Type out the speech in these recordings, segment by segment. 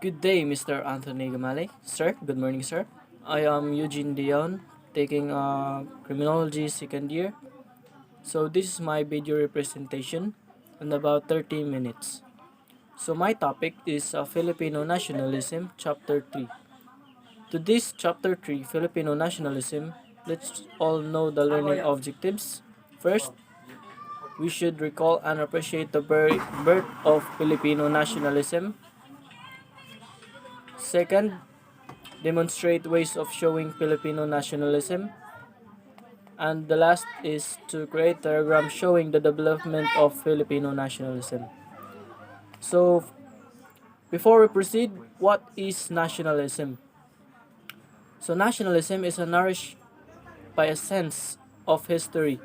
Good day, Mr. Anthony Gamale. Sir, good morning, sir. I am Eugene Dion, taking criminology second year. So this is my video representation in about 30 minutes. So my topic is Filipino nationalism, chapter 3. To this chapter 3, Filipino nationalism, let's all know the learning objectives. First, we should recall and appreciate the birth of Filipino nationalism. Second, demonstrate ways of showing Filipino nationalism. And the last is to create a diagram showing the development of Filipino nationalism. So, before we proceed, what is nationalism? So, nationalism is nourished by a sense of history,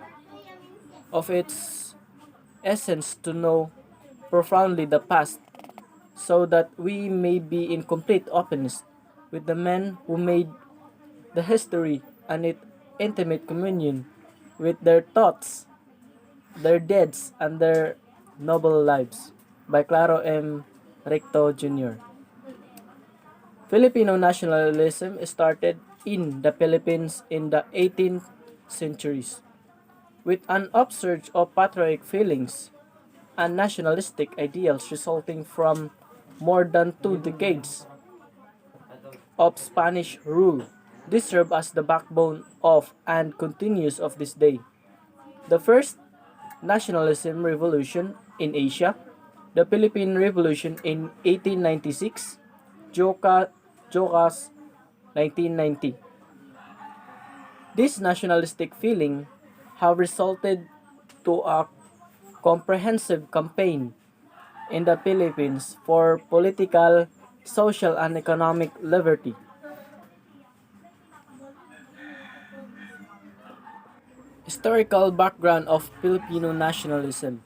of its essence to know profoundly the past, so that we may be in complete openness with the men who made the history and its intimate communion with their thoughts, their deeds, and their noble lives by Claro M. Recto Jr. Filipino nationalism started in the Philippines in the 18th centuries with an upsurge of patriotic feelings and nationalistic ideals resulting from more than 2 decades of Spanish rule. This served as the backbone of and continues of this day. The first nationalism revolution in Asia, the Philippine Revolution in 1896, Joca's 1990. This nationalistic feeling have resulted to a comprehensive campaign in the Philippines for political, social, and economic liberty. Historical background of Filipino nationalism.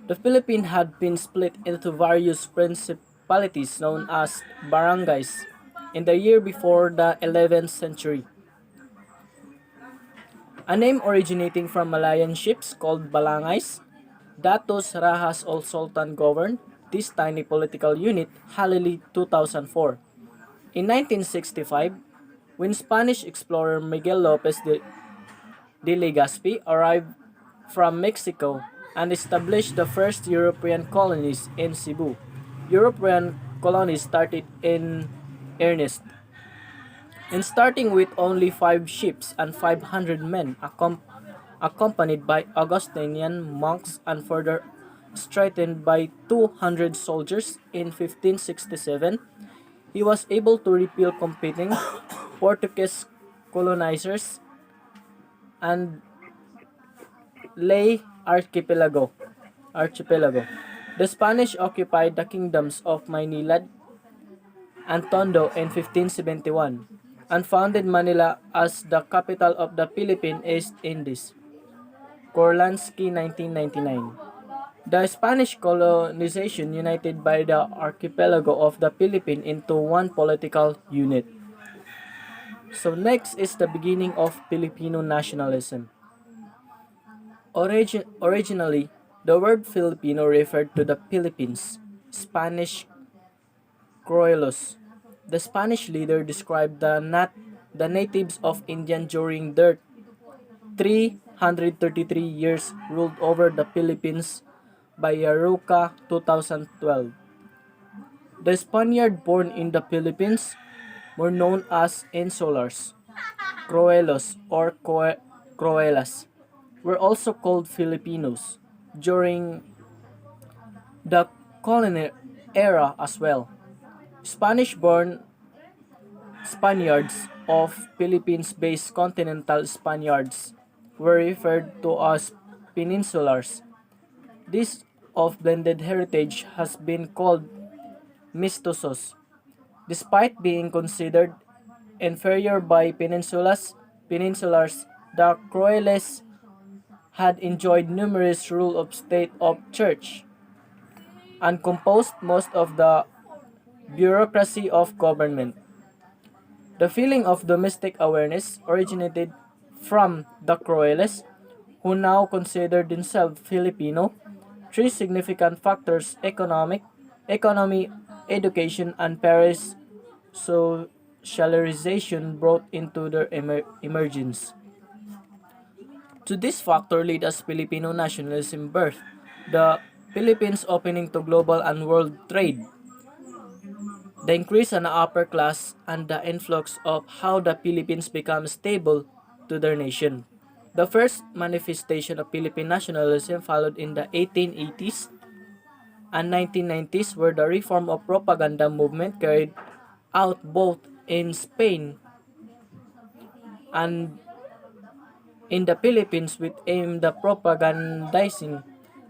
The Philippines had been split into various principalities known as barangays in the year before the 11th century. A name originating from Malayan ships called balangays, Datos Rahas or Sultan governed this tiny political unit Halili 2004. In 1965, when Spanish explorer Miguel Lopez de Legazpi arrived from Mexico and established the first European colonies in Cebu. European colonies started in earnest, and starting with only 5 ships and 500 men accompanied by Augustinian monks and further strengthened by 200 soldiers in 1567, he was able to repel competing Portuguese colonizers and lay archipelago. The Spanish occupied the kingdoms of Maynilad and Tondo in 1571 and founded Manila as the capital of the Philippine East Indies. Korlansky 1999. The Spanish colonization united by the archipelago of the Philippines into one political unit. So next is the beginning of Filipino nationalism. Originally, the word Filipino referred to the Philippines, Spanish Croelos. The Spanish leader described the natives of India during their 333 years ruled over the Philippines by Yaruca 2012. The Spaniard born in the Philippines were known as Insulars, Croelos or Croelas, were also called Filipinos during the colonial era as well. Spanish-born Spaniards of Philippines-based continental Spaniards were referred to as peninsulars. This of blended heritage has been called mestizoes. Despite being considered inferior by peninsulars, the Croales had enjoyed numerous rule of state of church and composed most of the bureaucracy of government. The feeling of domestic awareness originated from the Croales, who now consider themselves Filipino. Three significant factors: economy, education, and Paris socialization brought into their emergence. To this factor lead us Filipino nationalism birth, the Philippines opening to global and world trade, the increase in the upper class, and the influx of how the Philippines become stable to their nation. The first manifestation of Philippine nationalism followed in the 1880s and 1990s, where the reform of propaganda movement carried out both in Spain and in the Philippines with aim the propagandizing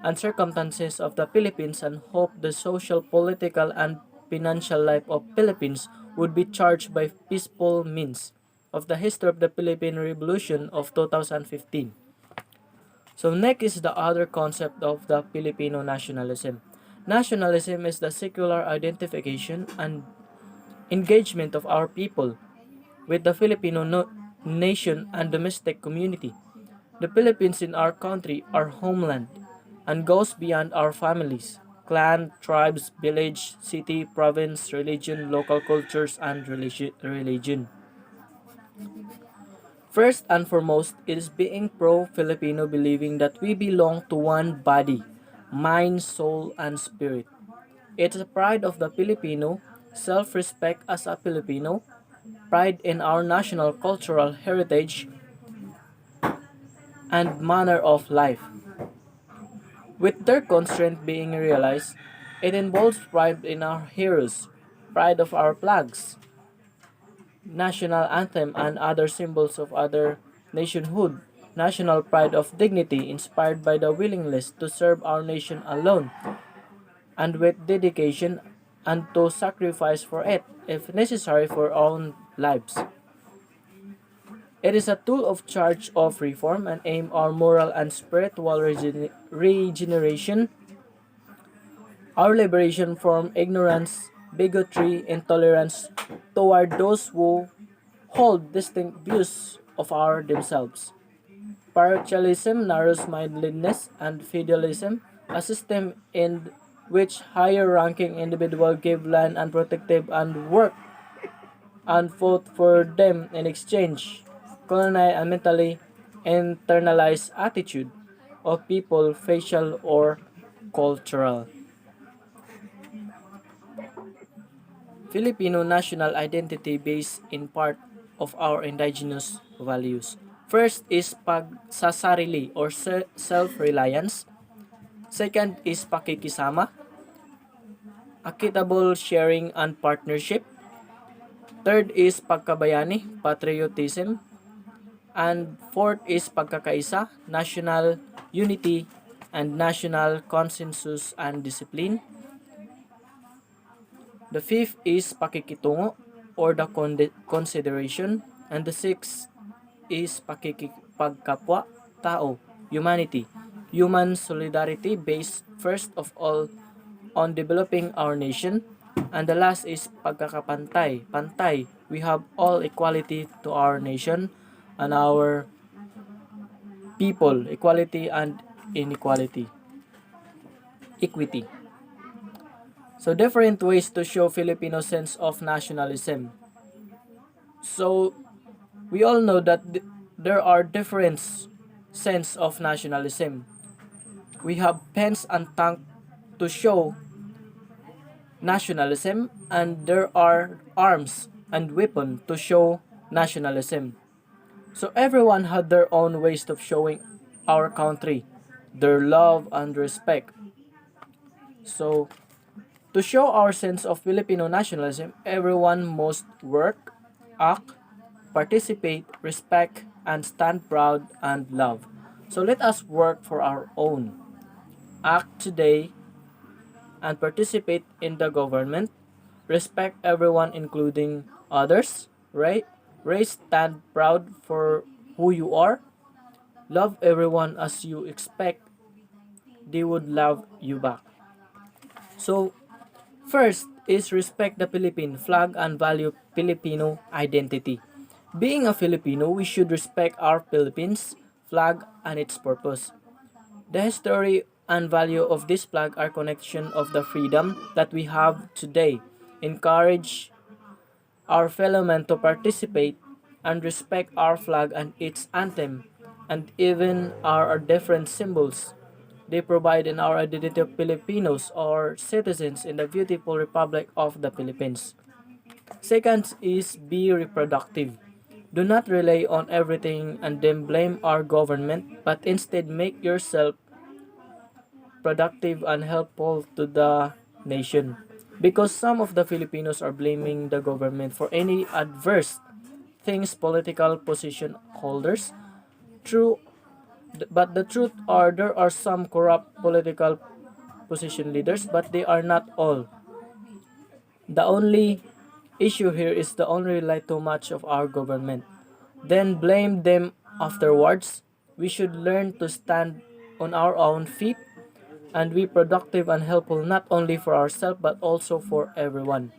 and circumstances of the Philippines and hope the social, political, and financial life of Philippines would be charged by peaceful means of the history of the Philippine Revolution of 2015. So next is the other concept of the Filipino nationalism. Nationalism is the secular identification and engagement of our people with the Filipino nation and domestic community. The Philippines in our country, our homeland, and goes beyond our families, clan, tribes, village, city, province, religion, local cultures, and religion. First and foremost, it is being pro-Filipino, believing that we belong to one body, mind, soul, and spirit. It is a pride of the Filipino, self-respect as a Filipino, pride in our national cultural heritage, and manner of life. With their constraint being realized, it involves pride in our heroes, pride of our flags, national anthem, and other symbols of other nationhood, national pride of dignity inspired by the willingness to serve our nation alone and with dedication and to sacrifice for it, if necessary, for our own lives. It is a tool of charge of reform and aim our moral and spiritual regeneration, our liberation from ignorance, bigotry, intolerance toward those who hold distinct views of our themselves. Parochialism, narrow-mindedness, and feudalism, a system in which higher-ranking individuals give land and protective and work and fought for them in exchange. Colonial and mentally internalized attitude of people, facial or cultural. Filipino national identity based in part of our indigenous values. First is pagsasarili or self-reliance. Second is pakikisama, equitable sharing and partnership. Third is pagkabayani, patriotism. And fourth is pagkakaisa, national unity, and national consensus and discipline. The fifth is pakikitungo or the consideration. And the sixth is pagkapwa, tao, humanity. Human solidarity based first of all on developing our nation. And the last is pagkakapantay, pantay. We have all equality to our nation and our people, equality and inequality, equity. So different ways to show Filipino sense of nationalism. So we all know that there are different sense of nationalism. We have pens and tongue to show nationalism, and there are arms and weapon to show nationalism. So everyone had their own ways of showing our country, their love and respect. So to show our sense of Filipino nationalism, everyone must work, act, participate, respect, and stand proud and love. So let us work for our own. Act today and participate in the government. Respect everyone including others, right? Raise stand proud for who you are. Love everyone as you expect they would love you back. So, first is respect the Philippine flag and value Filipino identity. Being a Filipino, we should respect our Philippines flag and its purpose. The history and value of this flag are connection of the freedom that we have today encourage our fellow men to participate and respect our flag and its anthem, and even our different symbols they provide in our identity of Filipinos or citizens in the beautiful Republic of the Philippines. Second is be reproductive. Do not rely on everything and then blame our government, but instead make yourself productive and helpful to the nation. Because some of the Filipinos are blaming the government for any adverse things political position holders. True, but the truth are there are some corrupt political position leaders, but they are not all. The only issue here is the only rely too much of our government. Then blame them afterwards. We should learn to stand on our own feet and be productive and helpful not only for ourselves but also for everyone.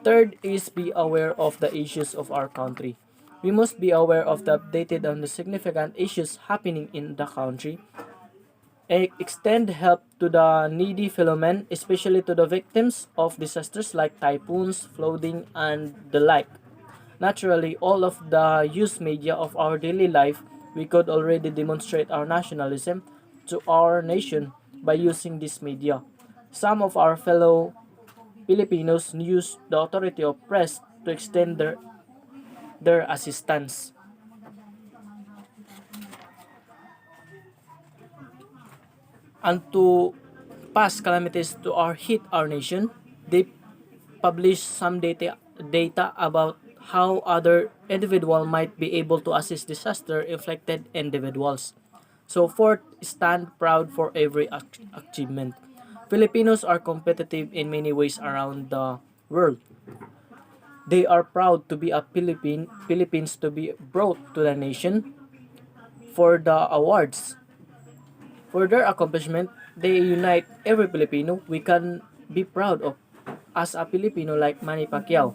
Third is be aware of the issues of our country. We must be aware of the updated and the significant issues happening in the country. Extend help to the needy fellow men, especially to the victims of disasters like typhoons, flooding, and the like. Naturally, all of the used media of our daily life, we could already demonstrate our nationalism to our nation by using this media. Some of our fellow Filipinos use the authority of press to extend their assistance. And to past calamities to our hit our nation, they publish some data about how other individual might be able to assist disaster affected individuals. So fourth, stand proud for every achievement. Filipinos are competitive in many ways around the world. They are proud to be a Philippines to be brought to the nation for the awards. For their accomplishment, they unite every Filipino we can be proud of as a Filipino like Manny Pacquiao,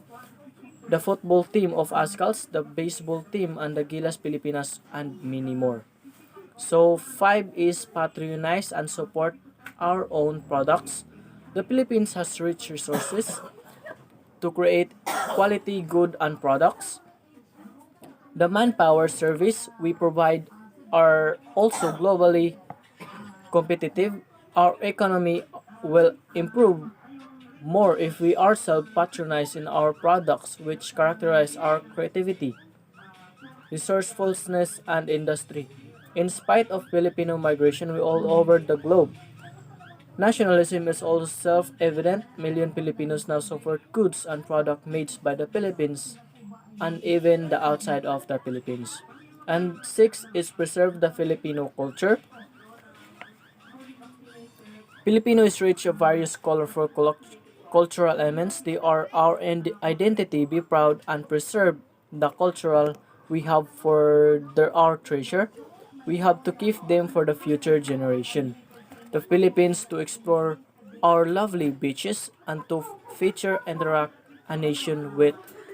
the football team of Ascals, the baseball team and the Gilas Pilipinas and many more. So 5 is patronize and support our own products. The Philippines has rich resources to create quality good and products. The manpower service we provide are also globally competitive. Our economy will improve more if we ourselves patronize in our products which characterize our creativity, resourcefulness, and industry. In spite of Filipino migration we all over the globe, nationalism is also self-evident. Million Filipinos now support goods and products made by the Philippines and even the outside of the Philippines. And 6 is preserve the Filipino culture. Filipino is rich of various colorful cultural elements. They are our identity. Be proud and preserve the cultural we have for our treasure. We have to keep them for the future generation. The Philippines to explore our lovely beaches and to feature and interact a nation with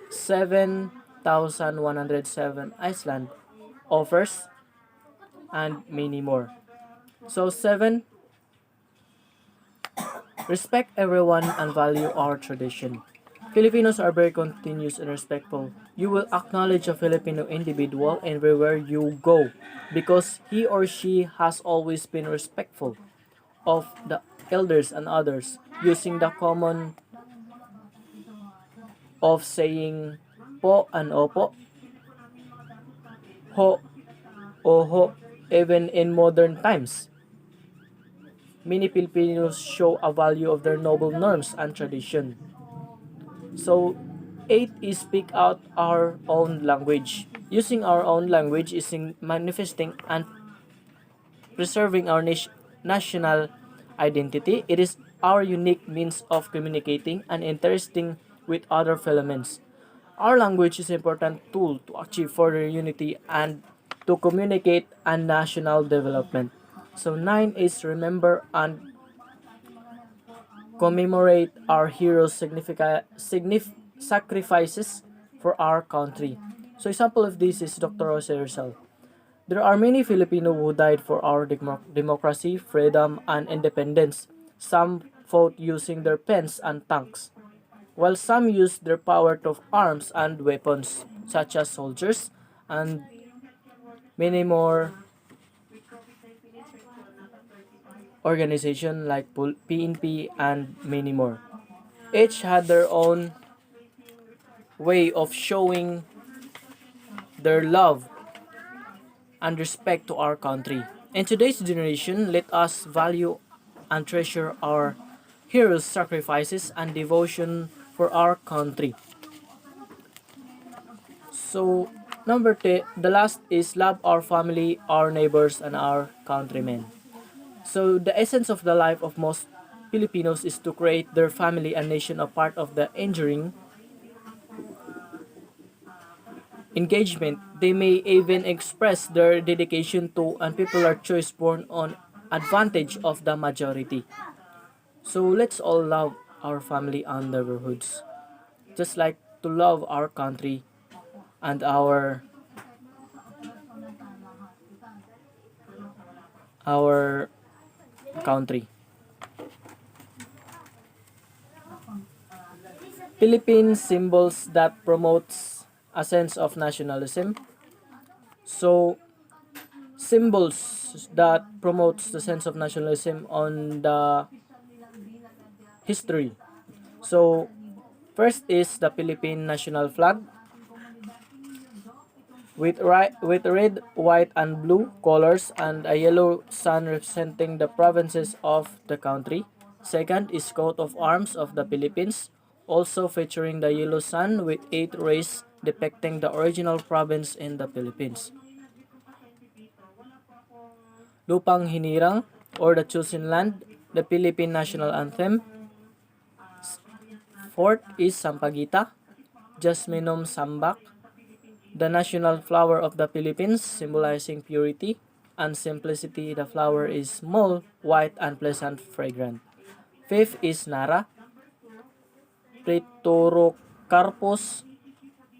7,107 Iceland offers and many more. So 7, respect everyone and value our tradition. Filipinos are very continuous and respectful. You will acknowledge a Filipino individual everywhere you go because he or she has always been respectful of the elders and others, using the common of saying po and opo, ho, oho, even in modern times. Many Filipinos show a value of their noble norms and tradition. So, 8 is speak out our own language. Using our own language is manifesting and preserving our national identity. It is our unique means of communicating and interesting with other filaments. Our language is an important tool to achieve further unity and to communicate and national development. So 9 is remember and commemorate our heroes' sacrifices for our country. So example of this is Dr. Jose Rizal. There are many Filipino who died for our democracy, freedom, and independence. Some fought using their pens and tanks. while some use their power to arms and weapons, such as soldiers, and many more organizations like PNP and many more. Each had their own way of showing their love and respect to our country. In today's generation, let us value and treasure our heroes' sacrifices and devotion for our country. So, the last is love our family, our neighbors, and our countrymen. So, the essence of the life of most Filipinos is to create their family and nation a part of the enduring engagement. They may even express their dedication to unpopular choice born on advantage of the majority. So let's all love our family and neighborhoods, just like to love our country and our country. Philippine symbols that promotes a sense of nationalism. So symbols that promotes the sense of nationalism on the history. So first is the Philippine national flag with red, white, and blue colors and a yellow sun representing the provinces of the country. Second is coat of arms of the Philippines, also featuring the yellow sun with 8 rays depicting the original province in the Philippines. Lupang Hinirang or the Chosen Land, the Philippine national anthem. Fourth is Sampaguita, Jasminum Sambak, the national flower of the Philippines, symbolizing purity and simplicity. The flower is small, white, and pleasant fragrant. Fifth is Nara, Pretocarpus,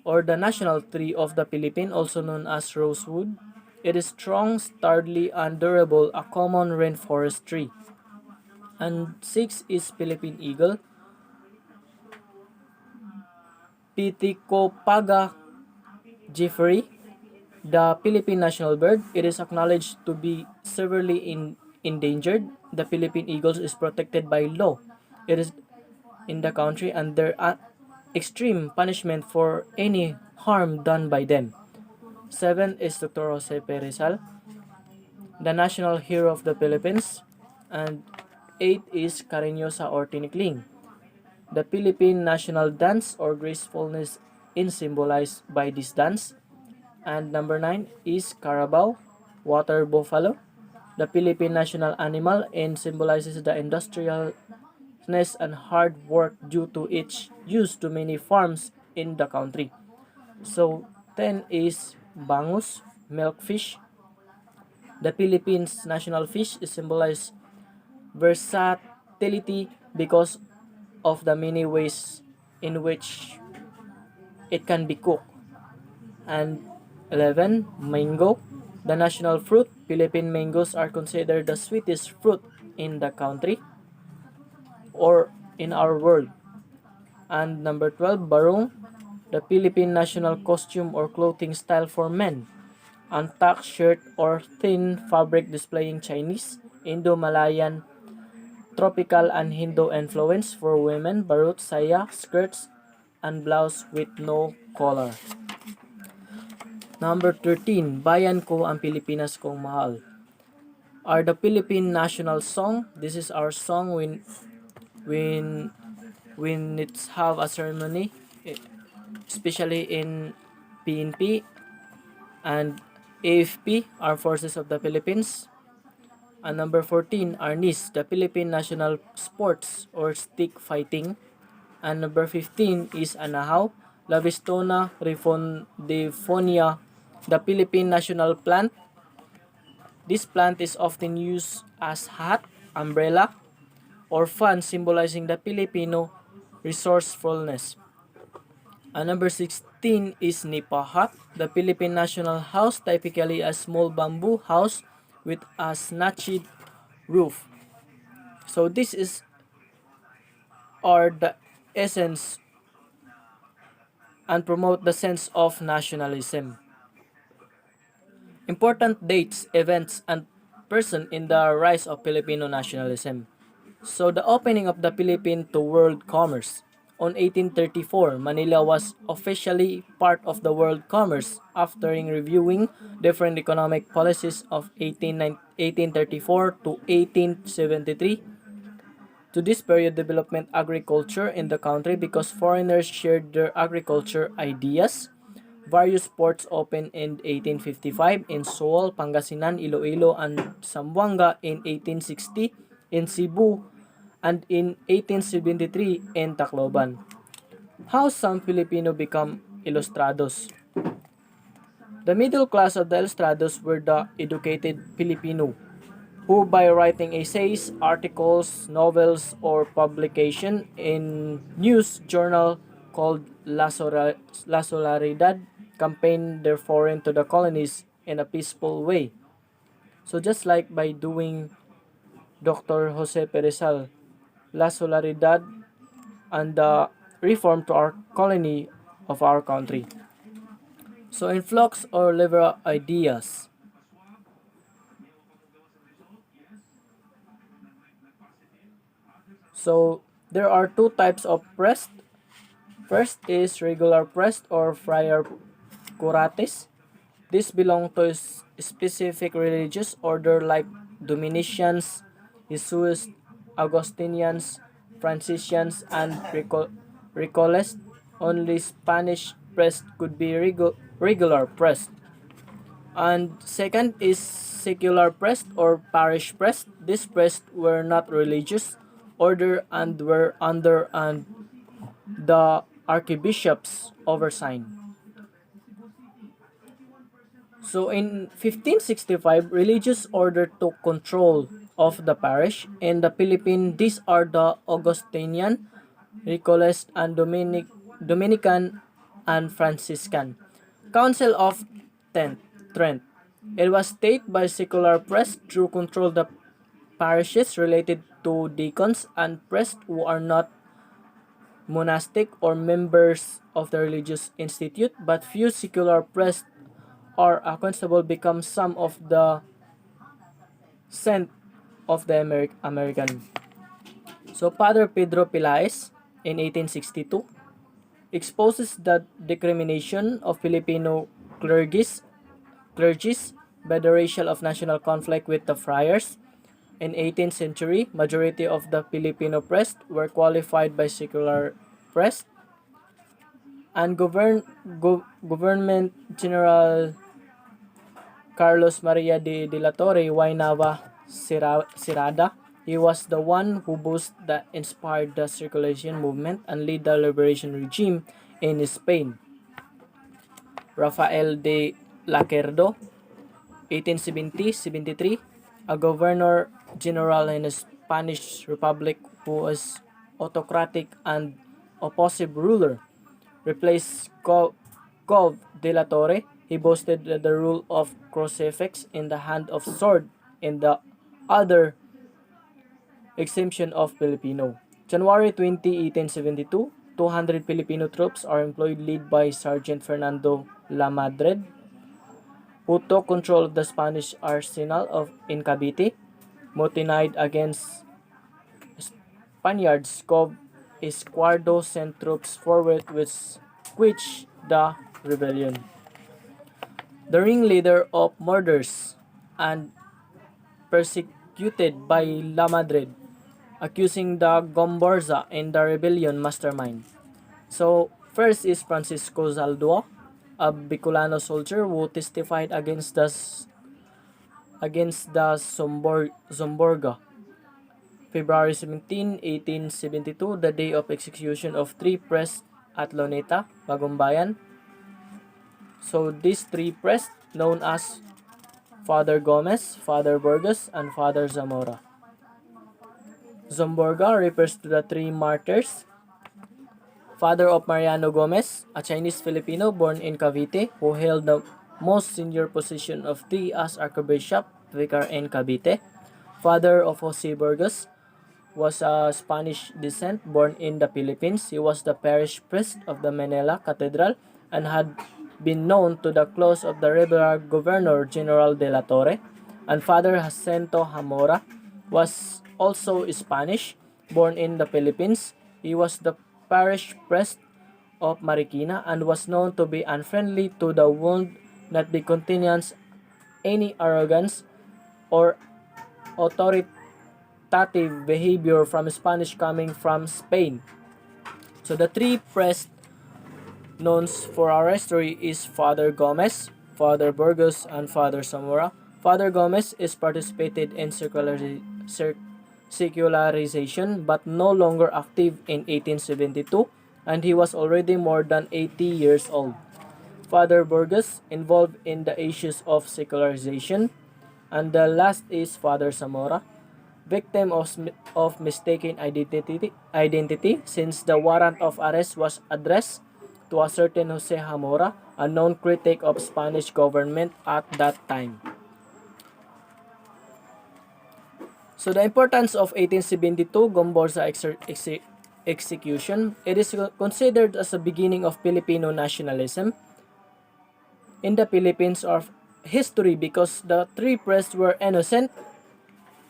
or the national tree of the Philippines, also known as rosewood. It is strong, sturdy, and durable, a common rainforest tree. And sixth is Philippine eagle, Pithecopaga jeffrey, the Philippine national bird. It is acknowledged to be severely endangered. The Philippine eagles is protected by law. It is in the country and there are extreme punishment for any harm done by them. 7 is Dr. Jose Rizal, the national hero of the Philippines. And 8 is Cariñosa or Tinikling, the Philippine national dance or gracefulness in symbolized by this dance. And number 9 is Carabao, water buffalo, the Philippine national animal and symbolizes the industrialness and hard work due to its use to many farms in the country. So 10 is Bangus, milkfish. The Philippines national fish is symbolized versatility because of the many ways in which it can be cooked. And 11, mango, the national fruit. Philippine mangoes are considered the sweetest fruit in the country or in our world. And number 12, barong, the Philippine national costume or clothing style for men. Antak shirt or thin fabric displaying Chinese, Indo-Malayan, tropical and Hindu influence for women. Barut, saya, skirts, and blouse with no collar. Number 13, Bayan Ko ang Pilipinas Kong Mahal, are the Philippine national song. This is our song when it's have a ceremony, especially in PNP and AFP, Armed Forces of the Philippines. And number 14, Arnis, the Philippine national sports or stick fighting. And number 15 is Anahaw, Lavistona refondifolia, the Philippine national plant. This plant is often used as hat, umbrella, or fan symbolizing the Filipino resourcefulness. And number 16 is Nipa hut, the Philippine national house, typically a small bamboo house with a snatched roof. So this is are the essence and promote the sense of nationalism. Important dates, events, and person in the rise of Filipino nationalism. So the opening of the Philippines to world commerce. On 1834, Manila was officially part of the world commerce after reviewing different economic policies of 1834 to 1873. To this period, development agriculture in the country because foreigners shared their agriculture ideas. Various ports opened in 1855 in Seoul, Pangasinan, Iloilo, and Zamboanga in 1860, in Cebu, and in 1873 in Tacloban. How some Filipino become ilustrados? The middle class of the ilustrados were the educated Filipino who by writing essays, articles, novels, or publication in news journal called La Solidaridad campaigned their foreign to the colonies in a peaceful way. So just like by doing Dr. Jose Perezal, La Solidaridad and the reform to our colony of our country. So influx or liberal ideas. So there are two types of press. First is regular press or friar curates. These belong to a specific religious order like Dominicians, Jesuits, Augustinians, Franciscans, and Recollets. Only Spanish press could be regular press. And second is secular press or parish press. These press were not religious order and were under and the archbishop's oversight. So in 1565, religious order took control of the parish. In the Philippines, these are the Augustinian, Recollets, and Dominican and Franciscan. Council of Trent. It was stated by secular press to control the parishes related to deacons and priests who are not monastic or members of the religious institute, but few secular priests or a constable become some of the saint of the American. So Father Pedro Pilaes in 1862 exposes the discrimination of Filipino clergies by the racial of national conflict with the friars. In 18th century, majority of the Filipino priests were qualified by secular priests and government general Carlos Maria de la Torre y Nava Sirada. He was the one who boosted the inspired the circulation movement and lead the liberation regime in Spain. Rafael de Lacerdo, 1870-73, a governor general in the Spanish Republic who was autocratic and oppressive ruler, replaced Gov de la Torre. He boasted the rule of crucifix in the hand of sword in the other exemption of Filipino. January 20, 1872, 200 Filipino troops are employed led by Sergeant Fernando Lamadrid, who took control of the Spanish arsenal in Cavite, mutinied against Spaniards. Cove Escuardo sent troops forward with which the rebellion. The ringleader of murders and persecuted by La Madrid, accusing the Gomborza in the rebellion mastermind. So, first is Francisco Zaldua, a Bicolano soldier who testified against the Zomborga. February 17, 1872, the day of execution of three priests at Loneta, Bagumbayan. So these three priests known as Father Gomez, Father Burgos, and Father Zamora. Zomborga refers to the three martyrs. Father of Mariano Gomez, a Chinese Filipino born in Cavite who held the most senior position of three as Archbishop, Vicar in Cavite. Father of Jose Burgos, was a Spanish descent born in the Philippines. He was the parish priest of the Manila Cathedral and had been known to the close of the regular Governor General de la Torre. And Father Jacinto Zamora was also Spanish, born in the Philippines. He was the parish priest of Marikina and was known to be unfriendly to the wound, not be countenance any arrogance or authoritative behavior from Spanish coming from Spain. So the three priests known for our history is Father Gomez, Father Burgos, and Father Zamora. Father Gomez is participated in secularization but no longer active in 1872, and he was already more than 80 years old. Father Burgos involved in the issues of secularization, and the last is Father Zamora, victim of mistaken identity since the warrant of arrest was addressed to a certain Jose Zamora, a known critic of Spanish government at that time. So the importance of 1872 Gomborza execution, it is considered as the beginning of Filipino nationalism in the Philippines of history because the three priests were innocent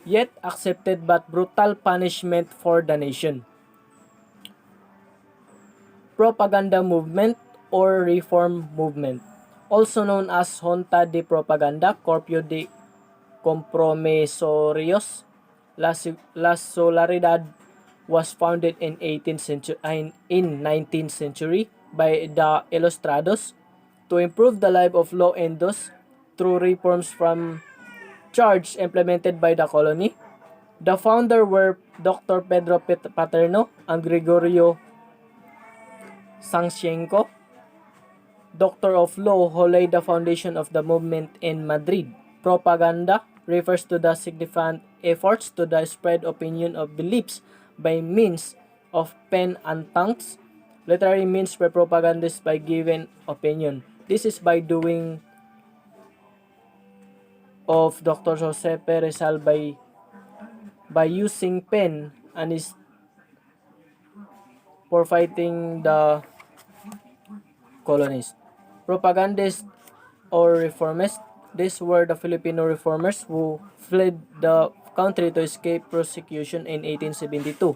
yet accepted but brutal punishment for the nation. Propaganda movement or reform movement, also known as Junta de Propaganda, Corpio de Compromisorios, La Solidaridad was founded in 19th century by the Ilustrados to improve the life of law endos through reforms from charge implemented by the colony. The founder were Dr. Pedro Paterno and Gregorio Sanchenko, Doctor of Law, who laid the foundation of the movement in Madrid. Propaganda refers to the significant efforts to the spread opinion of beliefs by means of pen and tongues. Literary means by propagandists by giving opinion. This is by doing of Dr. Jose Rizal by using pen and is for fighting the colonists. Propagandists or reformists, these were the Filipino reformers who fled the country to escape persecution in 1872.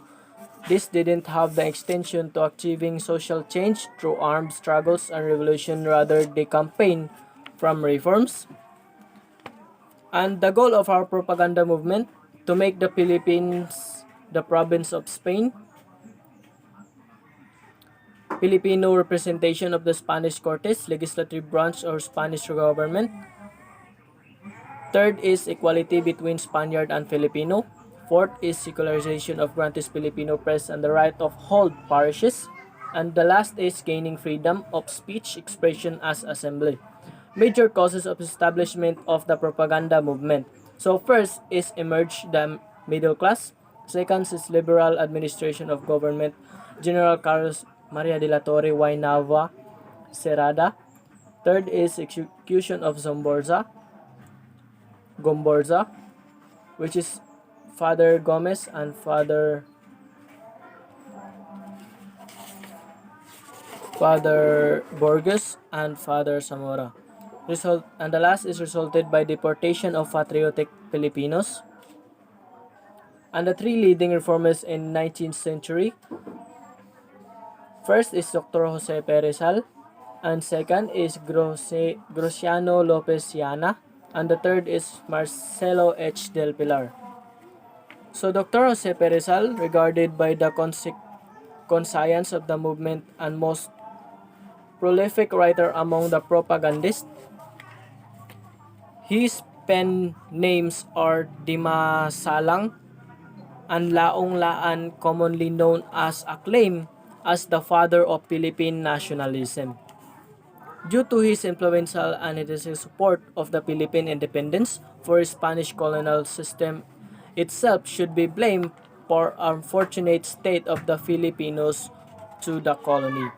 This didn't have the extension to achieving social change through armed struggles and revolution, rather they campaigned from reforms. And the goal of our propaganda movement, to make the Philippines the province of Spain, Filipino representation of the Spanish Cortes, legislative branch or Spanish government. Third is equality between Spaniard and Filipino. Fourth is secularization of grantees Filipino press and the right of hold parishes. And the last is gaining freedom of speech, expression as assembly. Major causes of establishment of the propaganda movement. So first is emerge the middle class. Second is liberal administration of government. General Carlos Maria de la Torre y Nava Cerrada. Third is execution of Gomborza, which is Father Gomez and Father Borges and Father Zamora. And the last is resulted by deportation of patriotic Filipinos. And the three leading reformers in 19th century. First is Dr. Jose Rizal, and second is Graciano Lopez Llana, and the third is Marcelo H. del Pilar. So Dr. Jose Rizal, regarded by the conscience of the movement and most prolific writer among the propagandists, his pen names are Dimasalang and Laong Laan, commonly known as acclaimed as the father of Philippine nationalism. Due to his influential and his support of the Philippine independence for Spanish colonial system itself should be blamed for unfortunate state of the Filipinos to the colony.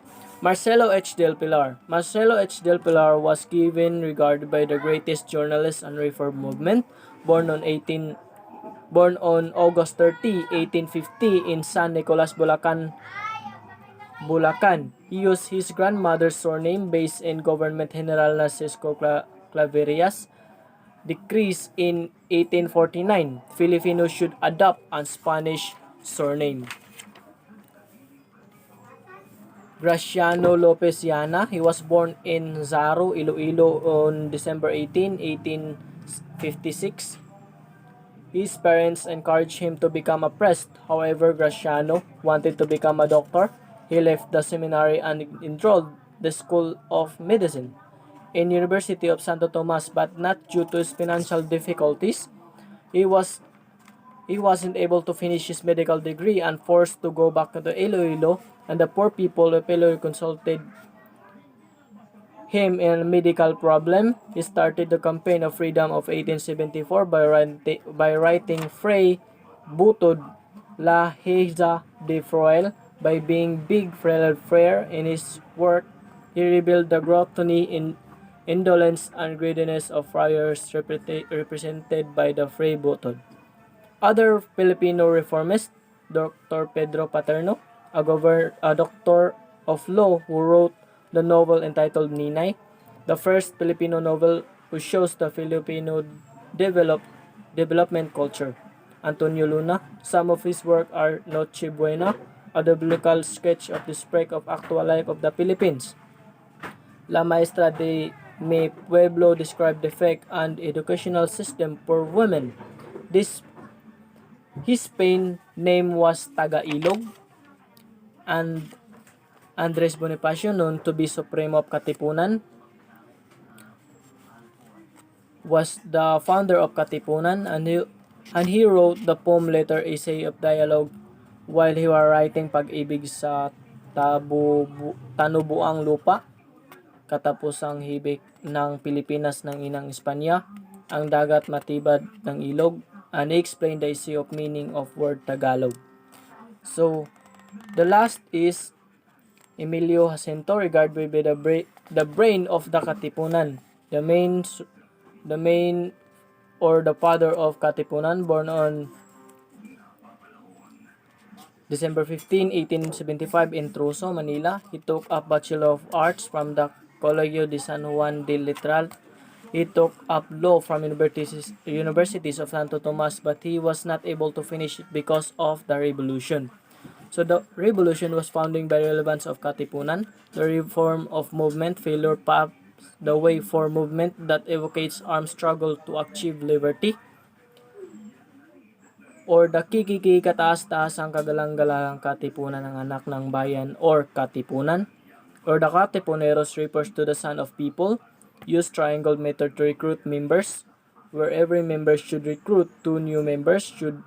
Marcelo H. del Pilar. Marcelo H. del Pilar was given regarded by the greatest journalist and reform movement, born on Born on August 30, 1850 in San Nicolas, Bulacan. He used his grandmother's surname based in Governor General Narcisco Claverias decrees in 1849. Filipinos should adopt a Spanish surname. Graciano Lopez Yana, he was born in Zaro, Iloilo on December 18, 1856. His parents encouraged him to become a priest. However, Graciano wanted to become a doctor. He left the seminary and enrolled the School of Medicine in University of Santo Tomas, but not due to his financial difficulties. He was he wasn't able to finish his medical degree and forced to go back to Iloilo, and the poor people of Iloilo consulted him in a medical problem. He started the campaign of freedom of 1874 by writing Fray Butod La Heza de Froel. By being big frere in his work, he revealed the gluttony, indolence, and greediness of friars represented by the Fray Butod. Other Filipino reformists, Dr. Pedro Paterno, a doctor of law who wrote the novel entitled Ninay, the first Filipino novel who shows the Filipino development culture. Antonio Luna, some of his work are Noche Buena, a biblical sketch of the spread of actual life of the Philippines. La Maestra de Mi Pueblo described the faith and educational system for women. His Spain name was Taga-Ilog, and Andres Bonifacio, known to be Supremo of Katipunan, was the founder of Katipunan, and he wrote the poem Letter Essay of Dialogue while he was writing Pag-ibig sa Tanubuang Lupa, Katapusang Hibik ng Pilipinas ng Inang Espanya, Ang Dagat Matibad ng Ilog, and he explained the issue of meaning of word Tagalog. So, the last is Emilio Jacinto, regarded by the brain of the Katipunan, the main or the father of Katipunan, born on December 15, 1875 in Truso, Manila. He took up Bachelor of Arts from the Colegio de San Juan de Letral. He took up law from universities of Santo Tomas, but he was not able to finish it because of the revolution. So the revolution was founding by relevance of Katipunan, the reform of movement, failure paves the way for movement that evocates armed struggle to achieve liberty, or the kikiki kataas-taas ang kagalang-galang Katipunan ng anak ng bayan or Katipunan, or the Katipuneros refers to the son of people, use triangle method to recruit members, where every member should recruit two new members who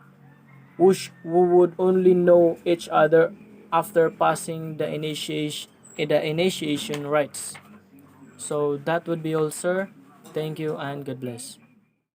would only know each other after passing the initiation rites. So that would be all, sir. Thank you and God bless.